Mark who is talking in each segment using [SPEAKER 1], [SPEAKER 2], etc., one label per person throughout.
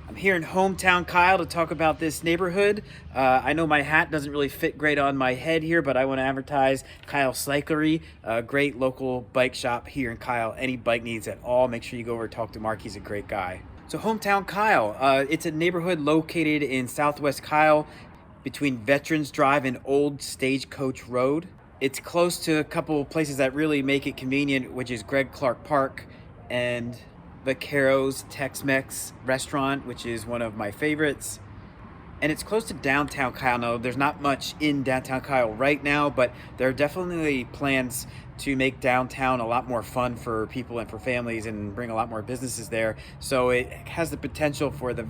[SPEAKER 1] I'm here in hometown Kyle to talk about this neighborhood. I know my hat doesn't really fit great on my head here, but I want to advertise Kyle Cyclery, a great local bike shop here in Kyle. Any bike needs at all, make sure you go over and talk to Mark. He's a great guy. So hometown Kyle, it's a neighborhood located in southwest Kyle between Veterans Drive and Old Stagecoach Road. It's close to a couple places that really make it convenient, which is Greg Clark Park and Vaqueros Tex-Mex restaurant, which is one of my favorites. And it's close to downtown Kyle. Now, there's not much in downtown Kyle right now, but there are definitely plans to make downtown a lot more fun for people and for families and bring a lot more businesses there. So it has the potential for the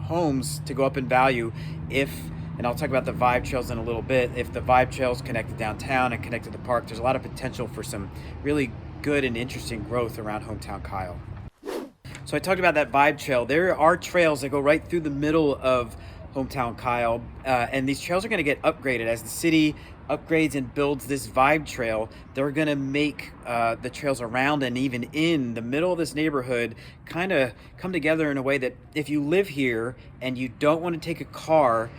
[SPEAKER 1] homes to go up in value if, and I'll talk about the vibe trails in a little bit, if the vibe trails connect to downtown and connect to the park, there's a lot of potential for some really good and interesting growth around hometown Kyle. So I talked about that vibe trail. There are trails that go right through the middle of hometown Kyle, and these trails are going to get upgraded as the city upgrades and builds this vibe trail. They're going to make the trails around and even in the middle of this neighborhood kind of come together in a way that if you live here and you don't want to take a car,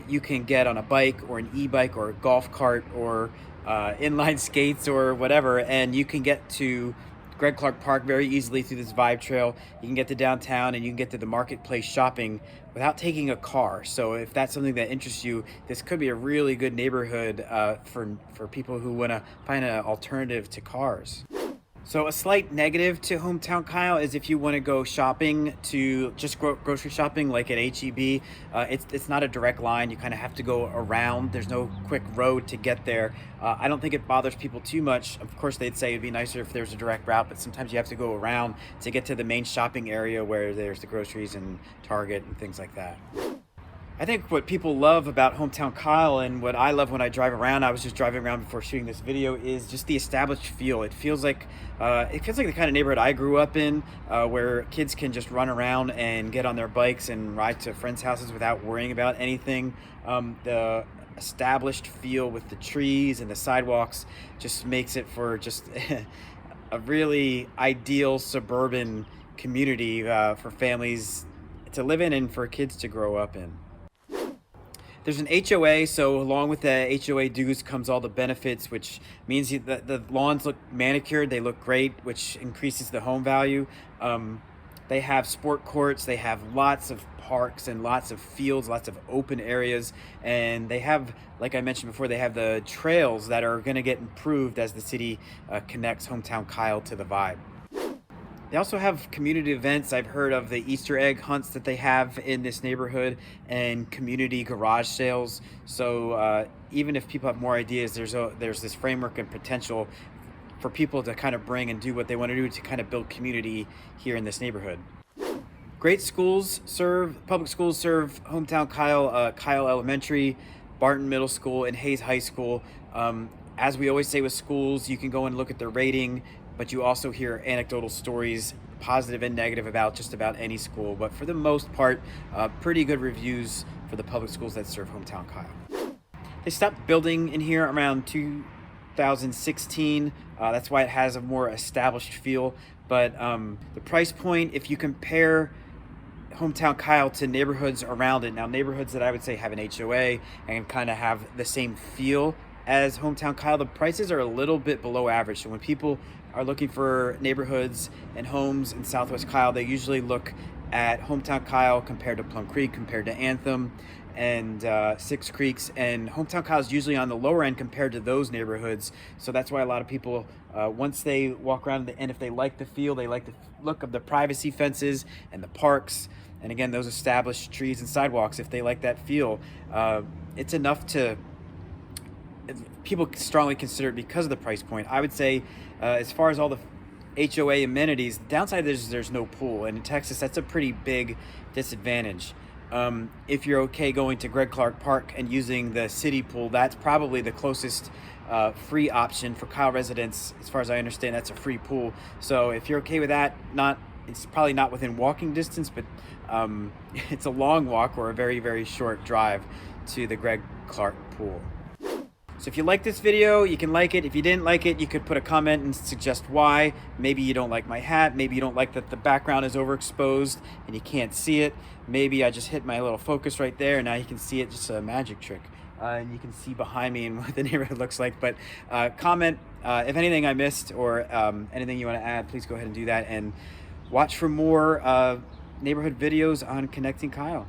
[SPEAKER 1] you can get on a bike or an e-bike or a golf cart or inline skates or whatever, and you can get to Greg Clark Park very easily through this vibe trail. You can get to downtown and you can get to the marketplace shopping without taking a car. So if that's something that interests you, this could be a really good neighborhood for people who want to find an alternative to cars. So a slight negative to hometown Kyle is if you want to go shopping, to just grocery shopping like at HEB, it's not a direct line. You kind of have to go around. There's no quick road to get there. I don't think it bothers people too much. Of course, they'd say it'd be nicer if there's a direct route, but sometimes you have to go around to get to the main shopping area where there's the groceries and Target and things like that. I think what people love about hometown Kyle and what I love when I drive around, I was just driving around before shooting this video, is just the established feel. It feels like the kind of neighborhood I grew up in, where kids can just run around and get on their bikes and ride to friends' houses without worrying about anything. The established feel with the trees and the sidewalks just makes it for just a really ideal suburban community for families to live in and for kids to grow up in. There's an HOA, so along with the HOA dues comes all the benefits, which means that the lawns look manicured, they look great, which increases the home value. They have sport courts, they have lots of parks and lots of fields, lots of open areas, and they have, like I mentioned before, they have the trails that are going to get improved as the city connects hometown Kyle to the vibe. They also have community events. I've heard of the Easter egg hunts that they have in this neighborhood and community garage sales. So even if people have more ideas, there's this framework and potential for people to kind of bring and do what they want to do to kind of build community here in this neighborhood. Great public schools serve hometown Kyle, Kyle Elementary, Barton Middle School, and Hayes High School. As we always say with schools, you can go and look at their rating, but you also hear anecdotal stories, positive and negative, about just about any school. But for the most part, pretty good reviews for the public schools that serve hometown Kyle. They stopped building in here around 2016. That's why it has a more established feel. But the price point, if you compare hometown Kyle to neighborhoods around it, now neighborhoods that I would say have an HOA and kind of have the same feel as hometown Kyle, the prices are a little bit below average. So when people are looking for neighborhoods and homes in southwest Kyle, they usually look at hometown Kyle compared to Plum Creek, compared to Anthem and Six Creeks, and hometown Kyle is usually on the lower end compared to those neighborhoods. So that's why a lot of people, once they walk around and if they like the feel, they like the look of the privacy fences and the parks, and again those established trees and sidewalks, if they like that feel, it's enough to people strongly consider it because of the price point. I would say as far as all the HOA amenities, the downside is there's no pool, and in Texas that's a pretty big disadvantage. If you're okay going to Greg Clark Park and using the city pool, that's probably the closest free option for Kyle residents. As far as I understand, that's a free pool. So if you're okay with that, it's probably not within walking distance, but it's a long walk or a very, very short drive to the Greg Clark pool. So if you like this video, you can like it. If you didn't like it, you could put a comment and suggest why. Maybe you don't like my hat. Maybe you don't like that the background is overexposed and you can't see it. Maybe I just hit my little focus right there and now you can see it, just a magic trick. And you can see behind me and what the neighborhood looks like. But comment if anything I missed or anything you want to add, please go ahead and do that. And watch for more neighborhood videos on Connecting Kyle.